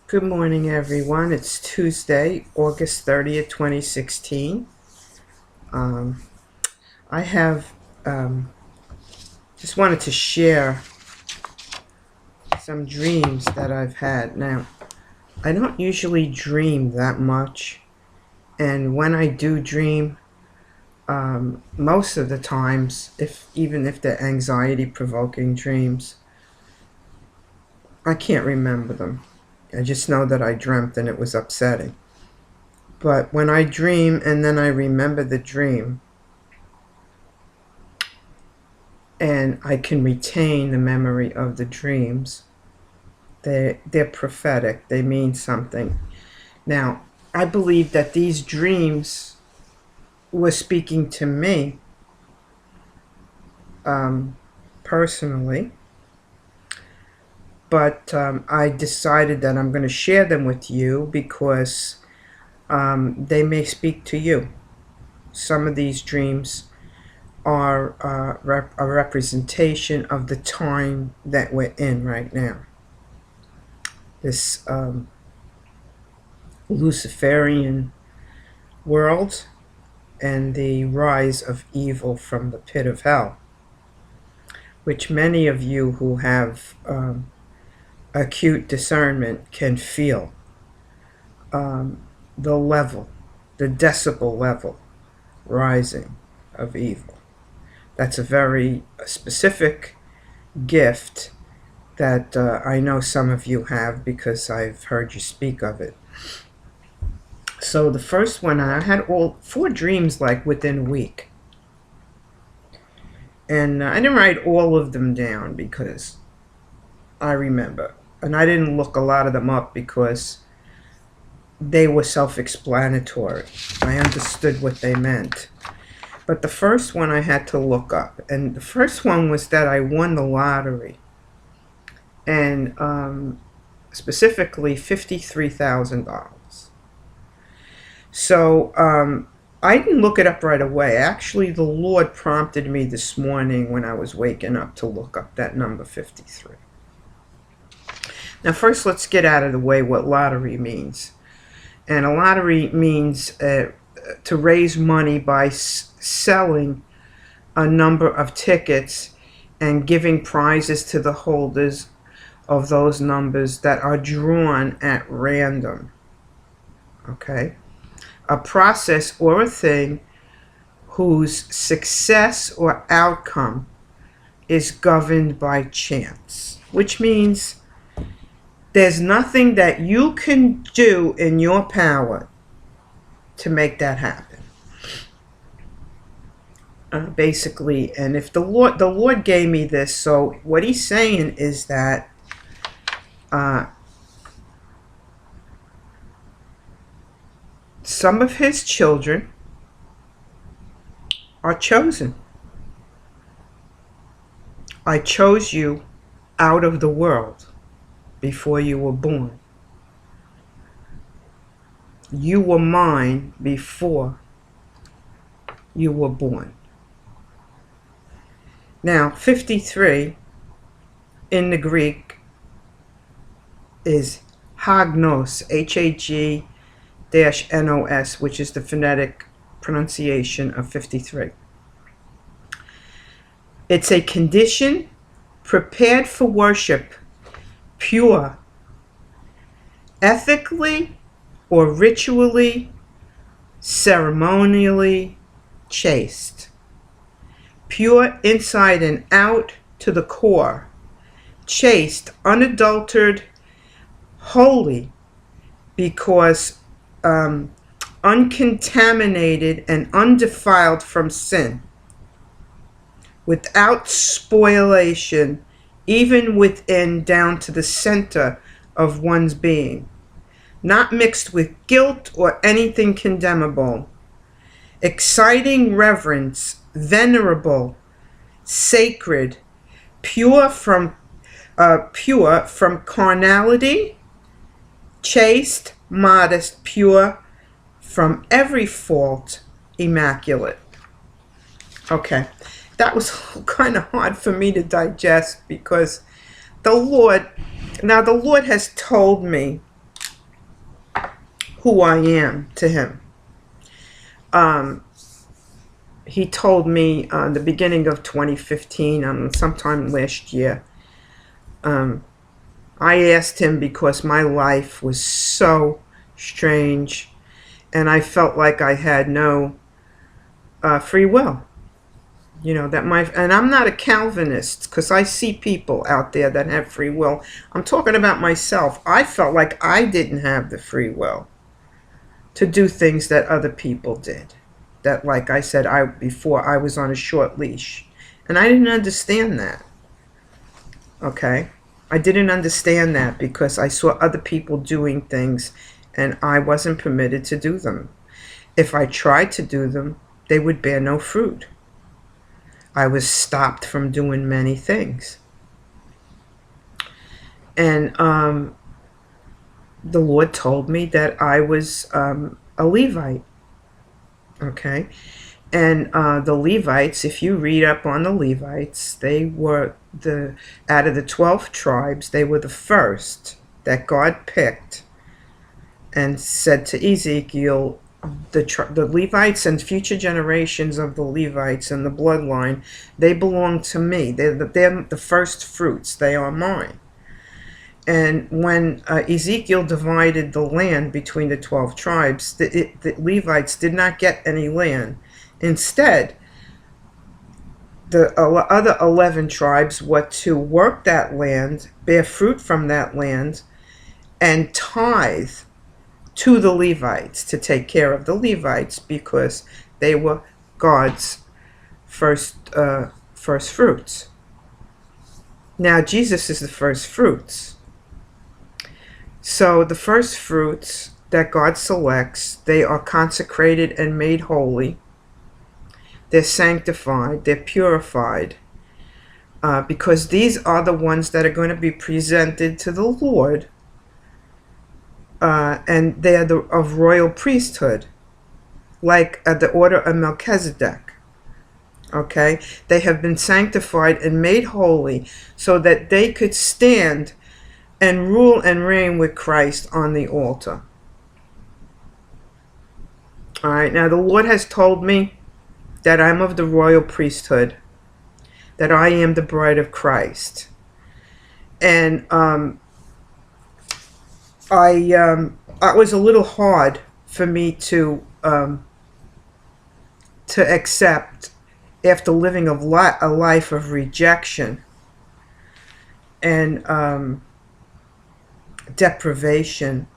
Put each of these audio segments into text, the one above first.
Good morning, everyone. It's Tuesday, August 30th, 2016. Um, I have just wanted to share some dreams that I've had. Now, I don't usually dream that much, and when I do dream, most of the times, even if they're anxiety-provoking dreams, I can't remember them. I just know that I dreamt and it was upsetting. But when I dream and then I remember the dream, and I can retain the memory of the dreams, they're prophetic. They mean something. Now, I believe that these dreams were speaking to me personally, but I decided that I'm going to share them with you because they may speak to you. Some of these dreams are a representation of the time that we're in right now. This Luciferian world and the rise of evil from the pit of hell, which many of you who have acute discernment can feel. The level, the decibel level rising of evil. That's a very specific gift that I know some of you have because I've heard you speak of it. So the first one, I had all 4 dreams like within a week. And I didn't write all of them down because I remember. And I didn't look a lot of them up because they were self-explanatory. I understood what they meant. But the first one I had to look up. And the first one was that I won the lottery. And specifically $53,000. So I didn't look it up right away. Actually, the Lord prompted me this morning when I was waking up to look up that number 53. Now first, let's get out of the way what lottery means. And a lottery means to raise money by selling a number of tickets and giving prizes to the holders of those numbers that are drawn at random. Okay? A process or a thing whose success or outcome is governed by chance, which means there's nothing that you can do in your power to make that happen. Basically, and if the Lord gave me this, so what he's saying is that some of his children are chosen. I chose you out of the world before you were born. You were mine before you were born. Now, 53 in the Greek is hagnos, H-A-G-N-O-S, which is the phonetic pronunciation of 53. It's a condition prepared for worship, pure, ethically or ritually, ceremonially chaste, pure inside and out to the core, chaste, unadulterated, holy, because uncontaminated and undefiled from sin, without spoliation, even within down to the center of one's being, not mixed with guilt or anything condemnable, exciting reverence, venerable, sacred, pure from carnality, chaste, modest, pure from every fault, immaculate. Okay, that was kind of hard for me to digest because the Lord has told me who I am to him. He told me the beginning of 2015, sometime last year. I asked him because my life was so strange, and I felt like I had no free will. And I'm not a Calvinist, because I see people out there that have free will. I'm talking about myself. I felt like I didn't have the free will to do things that other people did. That, like I said before, I was on a short leash. And I didn't understand that. Okay? I didn't understand that because I saw other people doing things and I wasn't permitted to do them. If I tried to do them, they would bear no fruit. I was stopped from doing many things. And the Lord told me that I was a Levite. Okay? And the Levites, if you read up on the Levites, they were out of the 12 tribes, they were the first that God picked and said to Ezekiel, the Levites and future generations of the Levites and the bloodline, they belong to me. They're the first fruits. They are mine. And when Ezekiel divided the land between the 12 tribes, the Levites did not get any land. Instead, the other 11 tribes were to work that land, bear fruit from that land, and tithe to the Levites, to take care of the Levites, because they were God's first fruits. Now, Jesus is the first fruits. So the first fruits that God selects, they are consecrated and made holy. They're sanctified, they're purified, because these are the ones that are going to be presented to the Lord, and they're of royal priesthood, like the order of Melchizedek. Okay? They have been sanctified and made holy so that they could stand and rule and reign with Christ on the altar. All right, now the Lord has told me that I'm of the royal priesthood, that I am the bride of Christ. And it was a little hard for me to accept, after living a life of rejection and deprivation.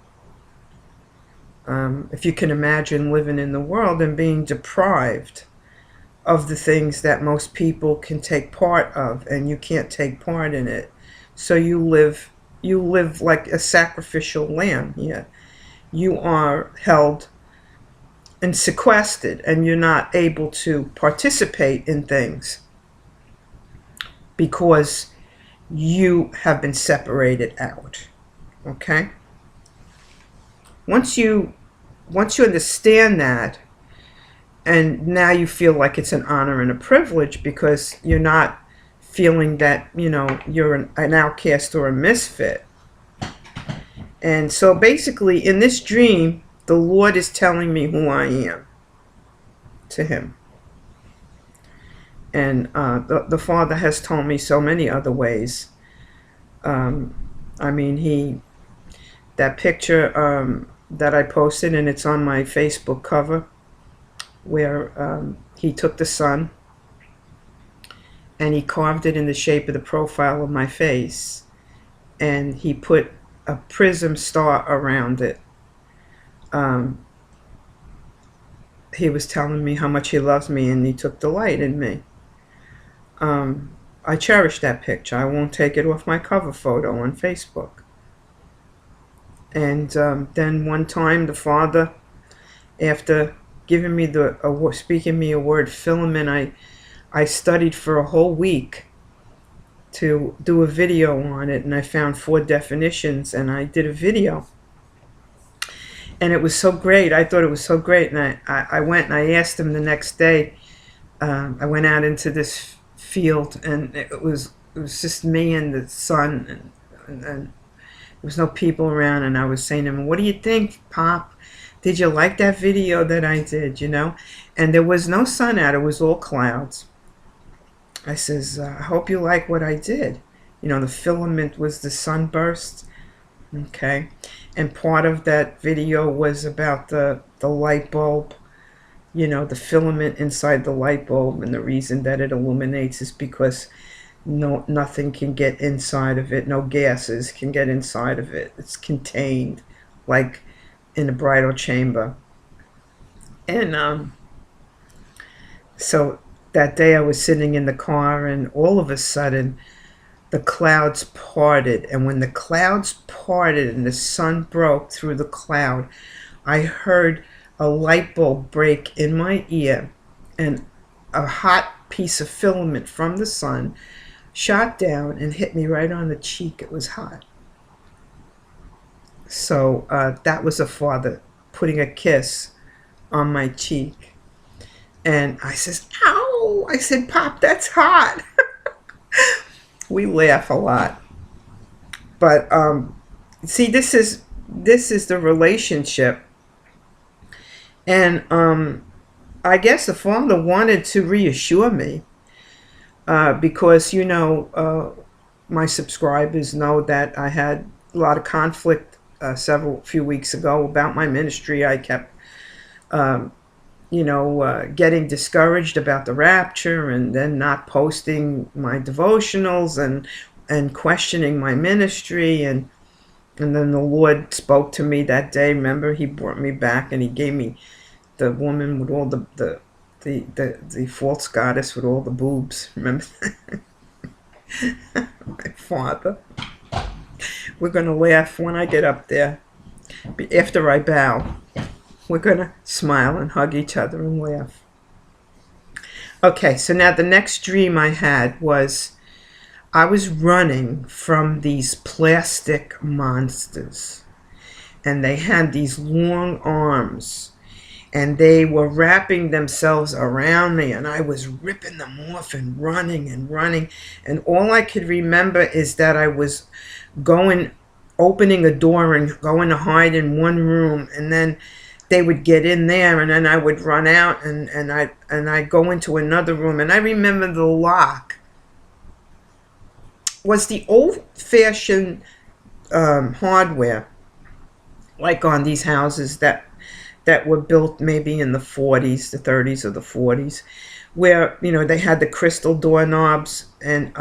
If you can imagine living in the world and being deprived of the things that most people can take part of, and you can't take part in it. So you live like a sacrificial lamb here. You are held and sequestered, and you're not able to participate in things because you have been separated out. Okay? Once you understand that, and now you feel like it's an honor and a privilege, because you're not feeling that, you're an outcast or a misfit. And so basically, in this dream, the Lord is telling me who I am to him. And the Father has told me so many other ways. That picture that I posted, and it's on my Facebook cover, where he took the sun and he carved it in the shape of the profile of my face, and he put a prism star around it. He was telling me how much he loves me, and he took delight in me. I cherish that picture. I won't take it off my cover photo on Facebook. And then one time, the Father, after giving me speaking me a word, Philemon, I studied for a whole week to do a video on it, and I found 4 definitions, and I did a video. And it was so great. I thought it was so great, and I went and I asked him the next day. I went out into this field, and it was just me and the sun, and was no people around, and I was saying to him, "What do you think, Pop? Did you like that video that I did, you know?" And there was no sun out. It was all clouds. I says, "I hope you like what I did." You know, the filament was the sunburst. Okay. And part of that video was about the light bulb, you know, the filament inside the light bulb, and the reason that it illuminates is because nothing can get inside of it. No gases can get inside of it. It's contained like in a bridal chamber. And so that day I was sitting in the car, and all of a sudden the clouds parted. And when the clouds parted and the sun broke through the cloud, I heard a light bulb break in my ear, and a hot piece of filament from the sun shot down and hit me right on the cheek. It was hot. So that was a father putting a kiss on my cheek. And I says, "Ow!" I said, "Pop, that's hot." We laugh a lot. But see, this is the relationship. And I guess the father wanted to reassure me, because, you know, my subscribers know that I had a lot of conflict few weeks ago about my ministry. I kept, you know, getting discouraged about the rapture, and then not posting my devotionals, and questioning my ministry. And then the Lord spoke to me that day. Remember, he brought me back, and he gave me the woman with all the false goddess with all the boobs. Remember? My father. We're going to laugh when I get up there. After I bow, we're going to smile and hug each other and laugh. Okay, so now the next dream I had was I was running from these plastic monsters. And they had these long arms, and they were wrapping themselves around me, and I was ripping them off and running and running. And all I could remember is that I was opening a door and going to hide in one room, and then they would get in there, and then I would run out, and I'd go into another room. And I remember the lock was the old-fashioned hardware, like on these houses that were built maybe in the 40s, the 30s or the 40s, where, you know, they had the crystal doorknobs, and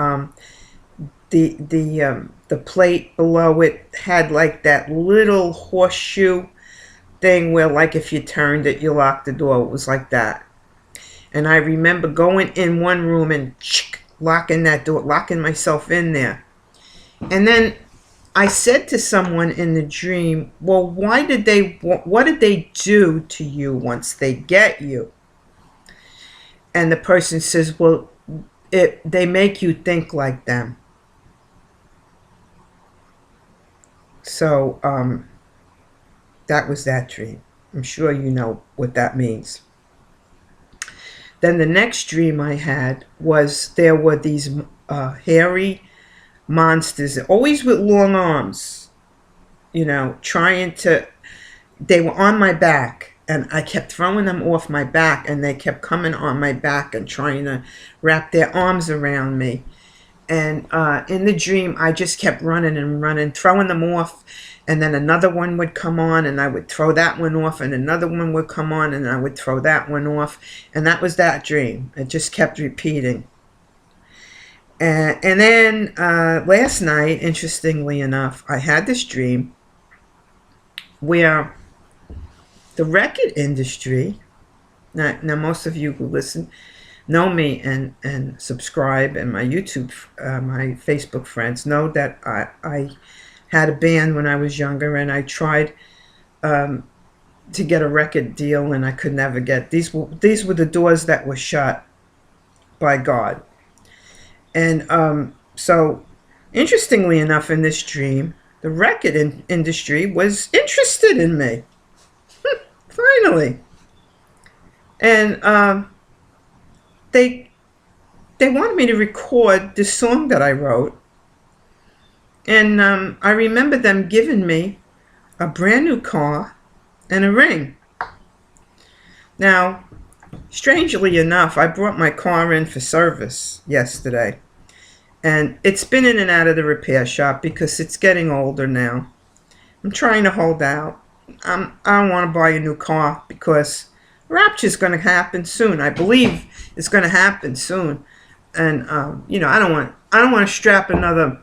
the plate below it had like that little horseshoe thing where, like, if you turned it, you locked the door. It was like that. And I remember going in one room and locking that door, locking myself in there. And then I said to someone in the dream, "Well, what did they do to you once they get you?" And the person says, "Well, they make you think like them." So that was that dream. I'm sure you know what that means. Then the next dream I had was there were these hairy monsters, always with long arms, you know, they were on my back, and I kept throwing them off my back, and they kept coming on my back and trying to wrap their arms around me. And in the dream, I just kept running and running, throwing them off, and then another one would come on, and I would throw that one off, and another one would come on, and I would throw that one off. And that was that dream. It just kept repeating. And then last night, interestingly enough, I had this dream where the record industry, now most of you who listen know me and subscribe, and my YouTube, my Facebook friends know that I had a band when I was younger, and I tried to get a record deal, and I could never get. These were the doors that were shut by God. And so, interestingly enough, in this dream, the record industry was interested in me. Finally. And they wanted me to record this song that I wrote. And I remember them giving me a brand new car and a ring. Now, strangely enough, I brought my car in for service yesterday. And it's been in and out of the repair shop because it's getting older now. I'm trying to hold out. I don't want to buy a new car because rapture's going to happen soon. I believe it's going to happen soon. And I don't want to strap another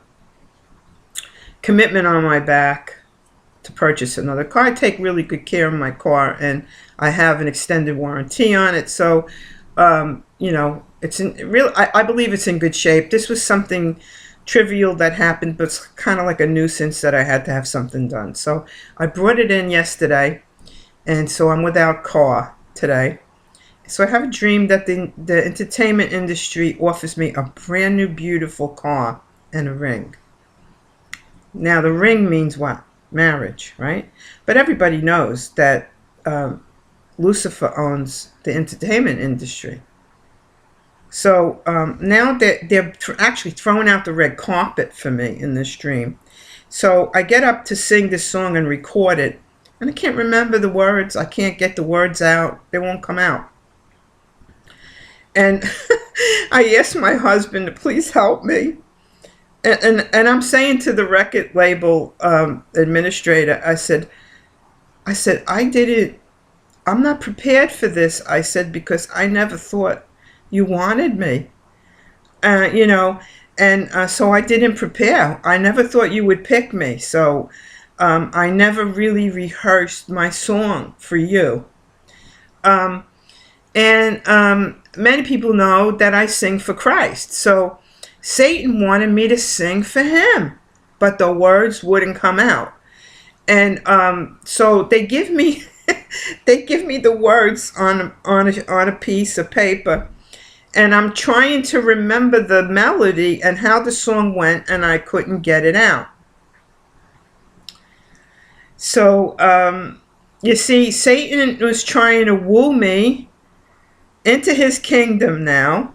commitment on my back to purchase another car. I take really good care of my car, and I have an extended warranty on it. So, it's I believe it's in good shape. This was something trivial that happened, but it's kind of like a nuisance that I had to have something done. So I brought it in yesterday, and so I'm without car today. So I have a dream that the entertainment industry offers me a brand new beautiful car and a ring. Now the ring means what? Marriage, right? But everybody knows that Lucifer owns the entertainment industry. So now they're actually throwing out the red carpet for me in this dream. So I get up to sing this song and record it, and I can't remember the words. I can't get the words out. They won't come out. And I asked my husband to please help me. And I'm saying to the record label administrator, I said, I didn't, I'm not prepared for this. I said, because I never thought you wanted me, so I didn't prepare. I never thought you would pick me. So I never really rehearsed my song for you. Many people know that I sing for Christ. So Satan wanted me to sing for him, but the words wouldn't come out. And so they give me the words on a piece of paper, and I'm trying to remember the melody and how the song went, and I couldn't get it out. So you see, Satan was trying to woo me into his kingdom now.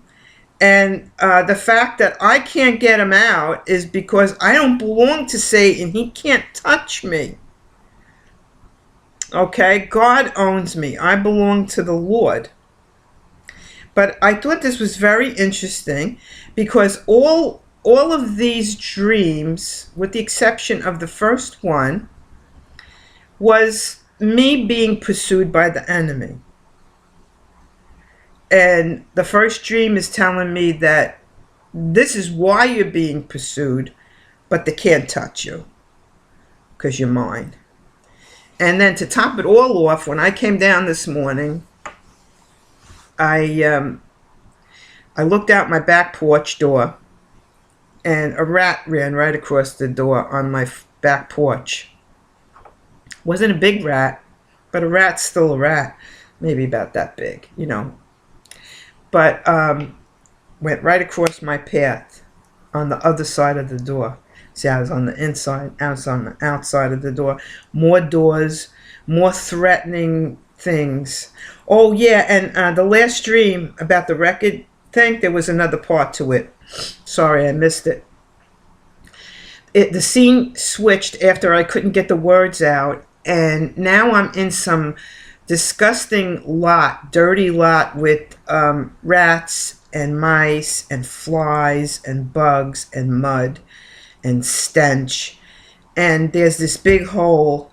And the fact that I can't get him out is because I don't belong to Satan. He can't touch me. Okay? God owns me. I belong to the Lord. But I thought this was very interesting because all of these dreams, with the exception of the first one, was me being pursued by the enemy. And the first dream is telling me that this is why you're being pursued, but they can't touch you because you're mine. And then to top it all off, when I came down this morning, I looked out my back porch door, and a rat ran right across the door on my back porch. Wasn't a big rat, but a rat's still a rat, maybe about that big, But went right across my path on the other side of the door. See, I was on the inside, I was on the outside of the door. More doors, more threatening things. Oh, yeah, and the last dream about the record thing, there was another part to it. Sorry, I missed it. The scene switched after I couldn't get the words out, and now I'm in some disgusting lot, dirty lot with rats and mice and flies and bugs and mud and stench. And there's this big hole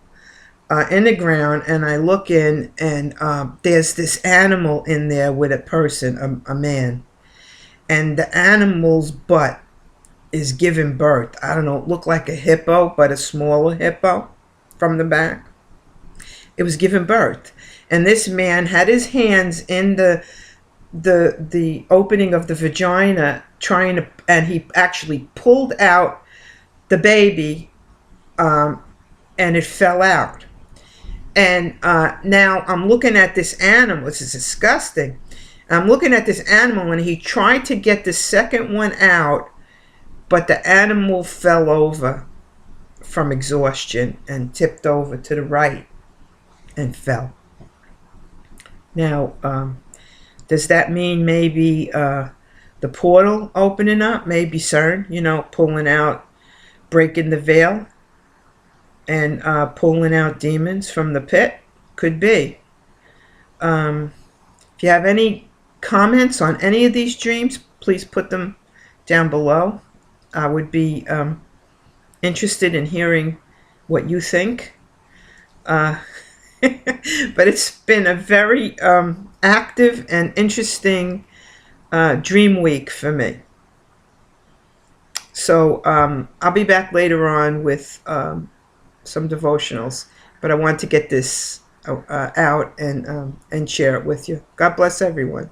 in the ground, and I look in, and there's this animal in there with a person, a man. And the animal's butt is giving birth. I don't know, it looked like a hippo, but a smaller hippo from the back. It was giving birth. And this man had his hands in the opening of the vagina, and he actually pulled out the baby, and it fell out. And now I'm looking at this animal. This is disgusting. I'm looking at this animal, and he tried to get the second one out, but the animal fell over from exhaustion and tipped over to the right and fell. Now, does that mean maybe the portal opening up? Maybe CERN, pulling out breaking the veil and pulling out demons from the pit. Could be. If you have any comments on any of these dreams, please put them down below. I would be interested in hearing what you think. But it's been a very active and interesting dream week for me. So I'll be back later on with some devotionals, but I want to get this out and share it with you. God bless everyone.